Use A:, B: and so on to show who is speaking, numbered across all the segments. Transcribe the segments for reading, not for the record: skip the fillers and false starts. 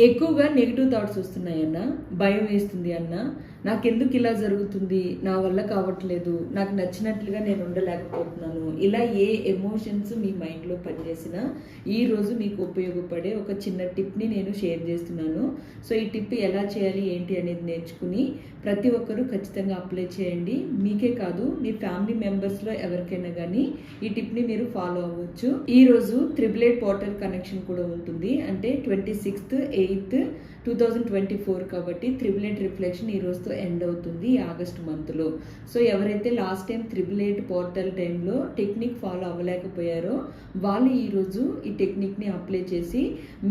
A: ఎక్కువగా negative thoughts వస్తున్నాయన్న, భయం వేస్తుంది అన్న, నాకెందుకు ఇలా జరుగుతుంది, నా వల్ల కావట్లేదు, నాకు నచ్చినట్లుగా నేను ఉండలేకపోతున్నాను, ఇలా ఏ ఎమోషన్స్ మీ మైండ్లో పనిచేసినా ఈరోజు మీకు ఉపయోగపడే ఒక చిన్న టిప్ని నేను షేర్ చేస్తున్నాను. సో ఈ టిప్ ఎలా చేయాలి ఏంటి అనేది నేర్చుకుని ప్రతి ఒక్కరూ ఖచ్చితంగా అప్లై చేయండి. మీకే కాదు, మీ ఫ్యామిలీ మెంబర్స్లో ఎవరికైనా కానీ ఈ టిప్ని మీరు ఫాలో అవ్వచ్చు. ఈరోజు 888 పోర్టల్ కనెక్షన్ కూడా ఉంటుంది. అంటే 26th 8th 2024 కాబట్టి 888 రిఫ్లెక్షన్ ఈ రోజుతో ఎండ్ అవుతుంది ఆగస్ట్ మంత్లో. సో ఎవరైతే లాస్ట్ టైం 888 పోర్టల్ టైంలో టెక్నిక్ ఫాలో అవ్వలేకపోయారో వాళ్ళు ఈరోజు ఈ టెక్నిక్ని అప్లై చేసి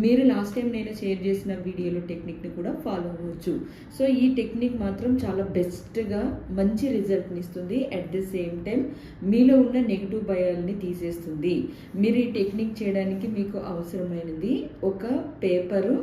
A: మీరు లాస్ట్ టైం నేను షేర్ చేసిన వీడియోలో టెక్నిక్ని కూడా ఫాలో అవ్వచ్చు. సో ఈ టెక్నిక్ మాత్రం చాలా బెస్ట్గా మంచి రిజల్ట్ని ఇస్తుంది. అట్ ద సేమ్ టైం మీలో ఉన్న నెగిటివ్ భయాల్ని తీసేస్తుంది. మీరు ఈ టెక్నిక్ చేయడానికి మీకు అవసరమైనది ఒక పేపరు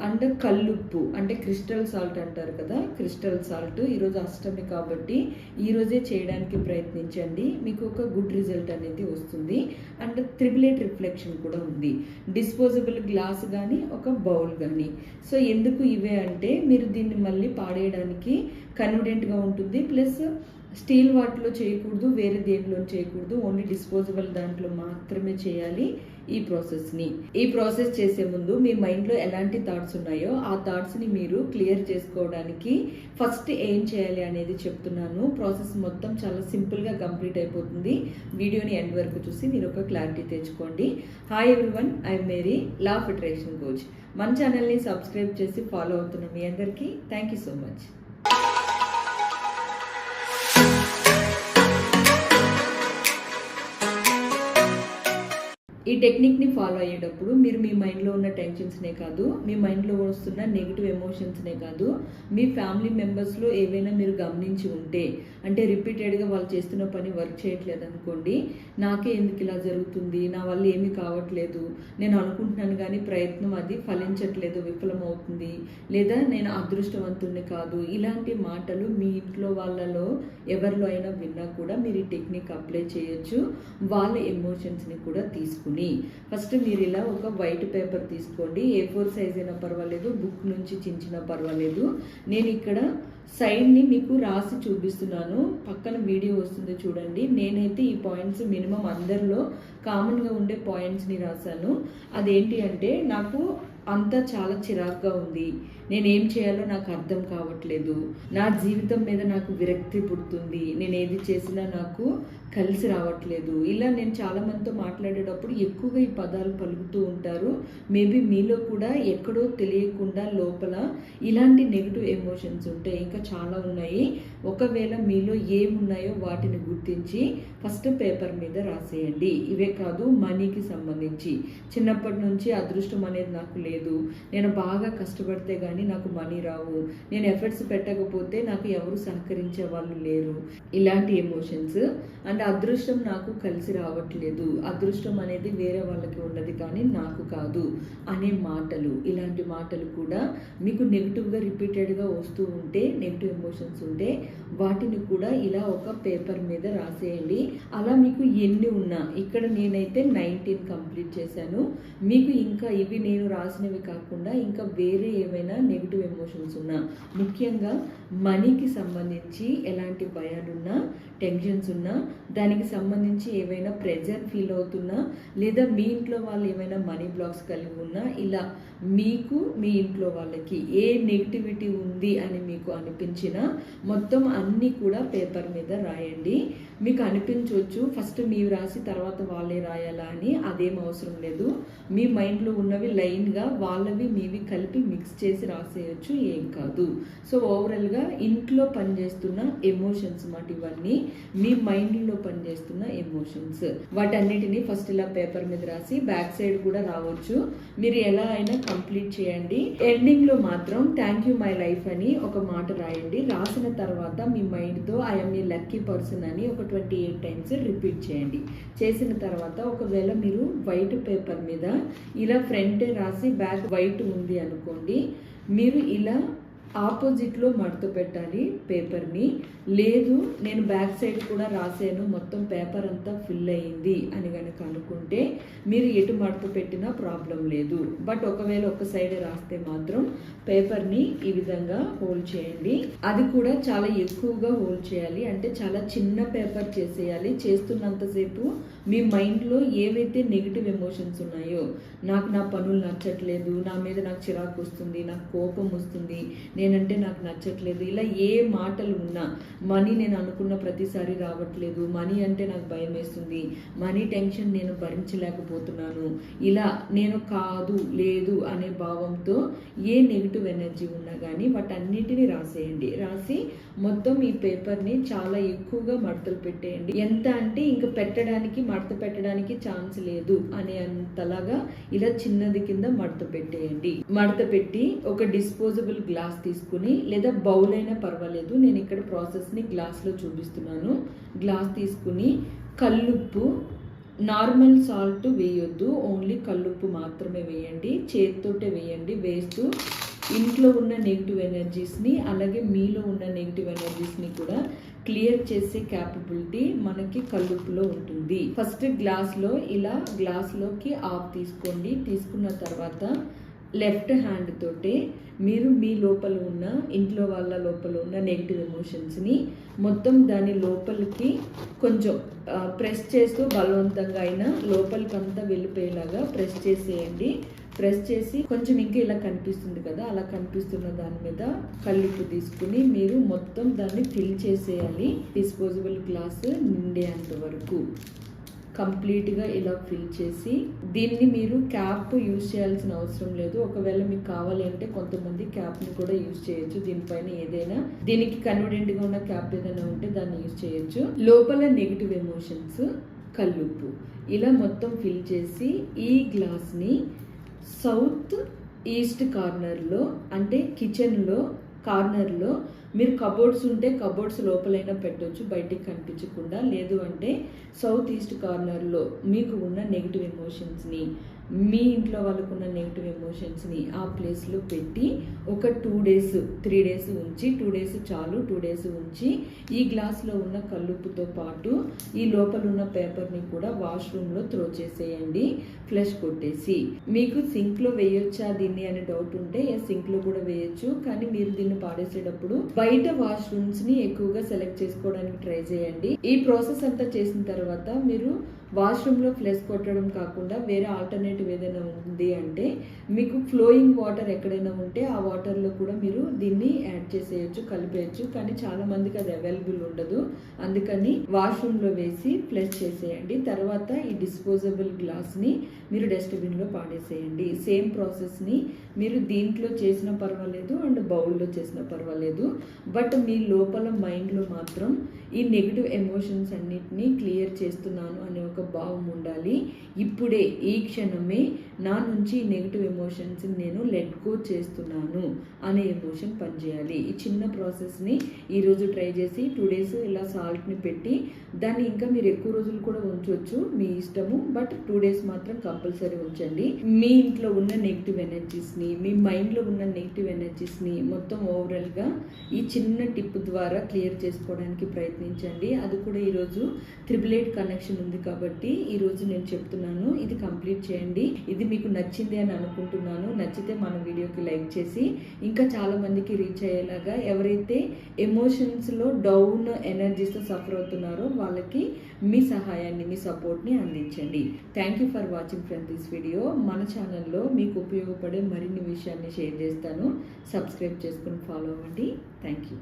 A: అండ్ కల్లుప్పు, అంటే క్రిస్టల్ సాల్ట్ అంటారు కదా, క్రిస్టల్ సాల్ట్. ఈరోజు అష్టమి కాబట్టి ఈరోజే చేయడానికి ప్రయత్నించండి, మీకు ఒక గుడ్ రిజల్ట్ అనేది వస్తుంది. అండ్ 888 రిఫ్లెక్షన్ కూడా ఉంది. డిస్పోజబుల్ గ్లాస్ కానీ ఒక బౌల్ కానీ. సో ఎందుకు ఇవే అంటే మీరు దీన్ని మళ్ళీ పాడేయడానికి కన్వీనియంట్గా ఉంటుంది. ప్లస్ స్టీల్ వాటిలో చేయకూడదు, వేరే దేనిలో చేయకూడదు, ఓన్లీ డిస్పోజబుల్ దాంట్లో మాత్రమే చేయాలి ఈ ప్రాసెస్ని. ఈ ప్రాసెస్ చేసే ముందు మీ మైండ్లో ఎలాంటి థాట్స్ ఉన్నాయో ఆ థాట్స్ని మీరు క్లియర్ చేసుకోవడానికి ఫస్ట్ ఏం చేయాలి అనేది చెప్తున్నాను. ప్రాసెస్ మొత్తం చాలా సింపుల్గా కంప్లీట్ అయిపోతుంది. వీడియోని ఎండ్ వరకు చూసి మీరు ఒక క్లారిటీ తెచ్చుకోండి. Hi everyone, I'm Mary, law of attraction coach. మన ఛానల్ని సబ్స్క్రైబ్ చేసి ఫాలో అవుతున్న మీ అందరికీ థ్యాంక్ యూ సో మచ్. ఈ టెక్నిక్ని ఫాలో అయ్యేటప్పుడు మీరు మీ మైండ్లో ఉన్న టెన్షన్స్నే కాదు, మీ మైండ్లో వస్తున్న నెగిటివ్ ఎమోషన్స్నే కాదు, మీ ఫ్యామిలీ మెంబర్స్లో ఏవైనా మీరు గమనించి ఉంటే, అంటే రిపీటెడ్గా వాళ్ళు చేస్తున్న పని వర్క్ చేయట్లేదు అనుకోండి, నాకే ఎందుకు ఇలా జరుగుతుంది, నా వల్ల ఏమీ కావట్లేదు, నేను అనుకుంటున్నాను కానీ ప్రయత్నం అది ఫలించట్లేదు, విఫలమవుతుంది, లేదా నేను అదృష్టవంతుడిని కాదు, ఇలాంటి మాటలు మీ ఇంట్లో వాళ్ళలో ఎవరిలో అయినా విన్నా కూడా మీరు ఈ టెక్నిక్ అప్లై చేయొచ్చు. వాళ్ళ ఎమోషన్స్ని కూడా తీసుకుని ఫస్ట్ మీరు ఇలా ఒక వైట్ పేపర్ తీసుకోండి. A4 సైజ్ అయినా పర్వాలేదు, బుక్ నుంచి చించినా పర్వాలేదు. నేను ఇక్కడ సైడ్ని మీకు రాసి చూపిస్తున్నాను, పక్కన వీడియో వస్తుంది చూడండి. నేనైతే ఈ పాయింట్స్ మినిమం అందరిలో కామన్గా ఉండే పాయింట్స్ని రాశాను. అదేంటి అంటే, నాకు అంతా చాలా చిరాకుగా ఉంది, నేనేం చేయాలో నాకు అర్థం కావట్లేదు, నా జీవితం మీద నాకు విరక్తి పుడుతుంది, నేను ఏది చేసినా నాకు కలిసి రావట్లేదు, ఇలా నేను చాలామందితో మాట్లాడేటప్పుడు ఎక్కువగా ఈ పదాలు పలుకుతూ ఉంటారు. మేబీ మీలో కూడా ఎక్కడో తెలియకుండా లోపల ఇలాంటి నెగిటివ్ ఎమోషన్స్ ఉంటాయి, ఇంకా చాలా ఉన్నాయి. ఒకవేళ మీలో ఏమున్నాయో వాటిని గుర్తించి ఫస్ట్ పేపర్ మీద రాసేయండి. ఇవే కాదు, మనీకి సంబంధించి చిన్నప్పటి నుంచి అదృష్టం అనేది నాకు లేదు, నేను బాగా కష్టపడితే కానీ నాకు మనీ రావు, నేను ఎఫర్ట్స్ పెట్టకపోతే నాకు ఎవరు సహకరించే వాళ్ళు లేరు, ఇలాంటి ఎమోషన్స్. అండ్ అదృష్టం నాకు కలిసి రావట్లేదు, అదృష్టం అనేది వేరే వాళ్ళకి ఉన్నది కానీ నాకు కాదు అనే మాటలు, ఇలాంటి మాటలు కూడా మీకు నెగిటివ్గా రిపీటెడ్గా వస్తూ ఉంటే, నెగిటివ్ ఎమోషన్స్ ఉంటే వాటిని కూడా ఇలా ఒక పేపర్ మీద రాసేయండి. అలా మీకు ఎన్ని ఉన్నా, ఇక్కడ నేనైతే 19 కంప్లీట్ చేశాను. మీకు ఇంకా ఇవి నేను రాసినవి కాకుండా ఇంకా వేరే ఏమైనా నెగిటివ్ ఎమోషన్స్ ఉన్నా, ముఖ్యంగా మనీకి సంబంధించి ఎలాంటి భయాలున్నా, టెన్షన్స్ ఉన్నా, దానికి సంబంధించి ఏవైనా ప్రెజర్ ఫీల్ అవుతున్నా, లేదా మీ ఇంట్లో వాళ్ళు ఏమైనా మనీ బ్లాక్స్ కలిగి ఉన్నా, ఇలా మీకు మీ ఇంట్లో వాళ్ళకి ఏ నెగిటివిటీ ఉంది అని మీకు అనిపించినా మొత్తం అన్నీ కూడా పేపర్ మీద రాయండి. మీకు అనిపించవచ్చు ఫస్ట్ మీరు రాసి తర్వాత వాళ్ళే రాయాలా అని, అదేం అవసరం లేదు. మీ మైండ్లో ఉన్నవి లైన్గా వాళ్ళవి మీవి కలిపి మిక్స్ చేసి రాసేయచ్చు, ఏం కాదు. సో ఓవరాల్గా ఇంట్లో పనిచేస్తున్న ఎమోషన్స్ మాట ఇవన్నీ, మీ మైండ్లో పనిచేస్తున్న ఎమోషన్స్, వాటన్నిటిని ఫస్ట్ ఇలా పేపర్ మీద రాసి బ్యాక్ సైడ్ కూడా రావచ్చు, మీరు ఎలా అయినా కంప్లీట్ చేయండి. ఎండింగ్లో మాత్రం థ్యాంక్ యూ మై లైఫ్ అని ఒక మాట రాయండి. రాసిన తర్వాత మీ మైండ్తో ఐఎమ్ ఏ లక్కీ పర్సన్ అని ఒక 28 టైమ్స్ రిపీట్ చేయండి. చేసిన తర్వాత ఒకవేళ మీరు వైట్ పేపర్ మీద ఇలా ఫ్రంటే రాసి బ్యాక్ వైట్ ఉంది అనుకోండి, మీరు ఇలా ఆపోజిట్లో మడత పెట్టాలి పేపర్ని. లేదు నేను బ్యాక్ సైడ్ కూడా రాసాను, మొత్తం పేపర్ అంతా ఫిల్ అయ్యింది అని కనుక అనుకుంటే మీరు ఎటు మడత పెట్టినా ప్రాబ్లం లేదు. బట్ ఒకవేళ ఒక సైడ్ రాస్తే మాత్రం పేపర్ని ఈ విధంగా హోల్డ్ చేయండి. అది కూడా చాలా ఎక్కువగా హోల్డ్ చేయాలి, అంటే చాలా చిన్న పేపర్ చేసేయాలి. చేస్తున్నంతసేపు మీ మైండ్లో ఏవైతే నెగిటివ్ ఎమోషన్స్ ఉన్నాయో, నాకు నా పనులు నచ్చట్లేదు, నా మీద నాకు చిరాకు వస్తుంది, నాకు కోపం వస్తుంది, నేనంటే నాకు నచ్చట్లేదు, ఇలా ఏ మాటలు ఉన్నా, మనీ నేను అనుకున్న ప్రతిసారి రావట్లేదు, మనీ అంటే నాకు భయం వేస్తుంది, మనీ టెన్షన్ నేను భరించలేకపోతున్నాను, ఇలా నేను కాదు లేదు అనే భావంతో ఏ నెగిటివ్ ఎనర్జీ ఉన్నా కానీ వాటన్నిటిని రాసేయండి. రాసి మొత్తం ఈ పేపర్ని చాలా ఎక్కువగా మడతలు పెట్టేయండి. ఎంత అంటే ఇంకా పెట్టడానికి మడత పెట్టడానికి ఛాన్స్ లేదు అనే అంతలాగా ఇలా చిన్నది కింద మడత పెట్టేయండి. మడత పెట్టి ఒక డిస్పోజబుల్ గ్లాస్ తీసుకుని, లేదా బౌల్ అయినా పర్వాలేదు, నేను ఇక్కడ ప్రాసెస్ని గ్లాస్లో చూపిస్తున్నాను. గ్లాస్ తీసుకుని కల్లుప్పు, నార్మల్ సాల్ట్ వేయొద్దు, ఓన్లీ కల్లుప్పు మాత్రమే వేయండి. చేతితోటే వేయండి. వేస్తూ ఇంట్లో ఉన్న నెగిటివ్ ఎనర్జీస్ని, అలాగే మీలో ఉన్న నెగిటివ్ ఎనర్జీస్ని కూడా క్లియర్ చేసే క్యాపబిలిటీ మనకి కల్లుప్పులో ఉంటుంది. ఫస్ట్ గ్లాస్లో ఇలా గ్లాస్లోకి ఆఫ్ తీసుకోండి. తీసుకున్న తర్వాత లెఫ్ట్ హ్యాండ్ తోటే మీరు మీ లోపల ఉన్న, ఇంట్లో వాళ్ళ లోపల ఉన్న నెగిటివ్ ఎమోషన్స్ని మొత్తం దాని లోపలికి కొంచెం ప్రెస్ చేస్తూ బలవంతంగా అయినా లోపలికంతా వెళ్ళిపోయేలాగా ప్రెస్ చేసేయండి. ప్రెస్ చేసి కొంచెం ఇంకా ఇలా కనిపిస్తుంది కదా, అలా కనిపిస్తున్న దాని మీద కల్లుప్పు తీసుకుని మీరు మొత్తం దాన్ని ఫిల్ చేసేయాలి. డిస్పోజబుల్ గ్లాస్ నిండేంత వరకు కంప్లీట్గా ఇలా ఫిల్ చేసి, దీన్ని మీరు క్యాప్ యూజ్ చేయాల్సిన అవసరం లేదు. ఒకవేళ మీకు కావాలి అంటే కొంతమంది క్యాప్ని కూడా యూజ్ చేయొచ్చు. దీనిపైన ఏదైనా దీనికి కన్వీనియంట్గా ఉన్న క్యాప్ ఏదైనా ఉంటే దాన్ని యూజ్ చేయొచ్చు. లోపల నెగిటివ్ ఎమోషన్స్, కల్లుప్పు ఇలా మొత్తం ఫిల్ చేసి ఈ గ్లాస్ని సౌత్ ఈస్ట్ కార్నర్లో, అంటే కిచెన్లో కార్నర్లో, మీరు కబోర్డ్స్ ఉంటే కబోర్డ్స్ లోపలైనా పెట్టవచ్చు బయటికి కనిపించకుండా. లేదు అంటే సౌత్ ఈస్ట్ కార్నర్లో మీకు ఉన్న నెగిటివ్ ఎమోషన్స్ని, మీ ఇంట్లో వాళ్ళకు ఉన్న నెగిటివ్ ఎమోషన్స్ని ఆ ప్లేస్లో పెట్టి ఒక 2 days 3 days ఉంచి, 2 days చాలు, 2 days ఉంచి ఈ గ్లాస్లో ఉన్న కల్లుప్పుతో పాటు ఈ లోపల ఉన్న పేపర్ని కూడా వాష్రూమ్లో త్రో చేసేయండి, ఫ్లష్ కొట్టేసి. మీకు సింక్లో వేయొచ్చా దీన్ని అనే డౌట్ ఉంటే సింక్లో కూడా వేయొచ్చు, కానీ మీరు దీన్ని పాడేసేటప్పుడు బయట వాష్రూమ్స్ని ఎక్కువగా సెలెక్ట్ చేసుకోవడానికి ట్రై చేయండి. ఈ ప్రాసెస్ అంతా చేసిన తర్వాత మీరు వాష్రూమ్లో ఫ్లష్ కొట్టడం కాకుండా వేరే ఆల్టర్నేటివ్ ఏదైనా ఉంది అంటే, మీకు ఫ్లోయింగ్ వాటర్ ఎక్కడైనా ఉంటే ఆ వాటర్లో కూడా మీరు దీన్ని యాడ్ చేసేయచ్చు, కలిపేయచ్చు. కానీ చాలా మందికి అది అవైలబుల్ ఉండదు, అందుకని వాష్రూమ్లో వేసి ఫ్లష్ చేసేయండి. తర్వాత ఈ డిస్పోజబుల్ గ్లాస్ని మీరు డస్ట్బిన్లో పాడేసేయండి. సేమ్ ప్రాసెస్ని మీరు దీంట్లో చేసినా పర్వాలేదు అండ్ బౌల్లో చేసినా పర్వాలేదు. బట్ మీ లోపల మైండ్లో మాత్రం ఈ నెగిటివ్ ఎమోషన్స్ అన్నిటినీ క్లియర్ చేస్తున్నాను అనే ఒక భావం ఉండాలి. ఇప్పుడే ఈ క్షణమే నా నుంచి నెగిటివ్ ఎమోషన్స్ నేను లెట్ గో చేస్తున్నాను అనే ఎమోషన్ పనిచేయాలి. ఈ చిన్న ప్రాసెస్ని ఈరోజు ట్రై చేసి 2 days ఇలా సాల్ట్ని పెట్టి దాన్ని ఇంకా మీరు ఎక్కువ రోజులు కూడా ఉంచవచ్చు, మీ ఇష్టము. బట్ 2 days మాత్రం కంపల్సరీ ఉంచండి. మీ ఇంట్లో ఉన్న నెగిటివ్ ఎనర్జీస్ని, మీ మైండ్లో ఉన్న నెగిటివ్ ఎనర్జీస్ని మొత్తం ఓవరాల్గా ఈ చిన్న టిప్ ద్వారా క్లియర్ చేసుకోవడానికి ప్రయత్నించండి. అది కూడా ఈరోజు 888 కనెక్షన్ ఉంది కాబట్టి ఈరోజు నేను చెప్తున్నాను, ఇది కంప్లీట్ చేయండి. ఇది మీకు నచ్చింది అని అనుకుంటున్నాను. నచ్చితే మన వీడియోకి లైక్ చేసి ఇంకా చాలా మందికి రీచ్ అయ్యేలాగా, ఎవరైతే ఎమోషన్స్లో డౌన్ ఎనర్జీస్తో సఫర్ అవుతున్నారో వాళ్ళకి మీ సహాయాన్ని, మీ సపోర్ట్ని అందించండి. Thank you for watching friends this video. మన ఛానల్లో మీకు ఉపయోగపడే మరిన్ని విషయాన్ని షేర్ చేస్తాను. సబ్స్క్రైబ్ చేసుకుని ఫాలో అవ్వండి. Thank you.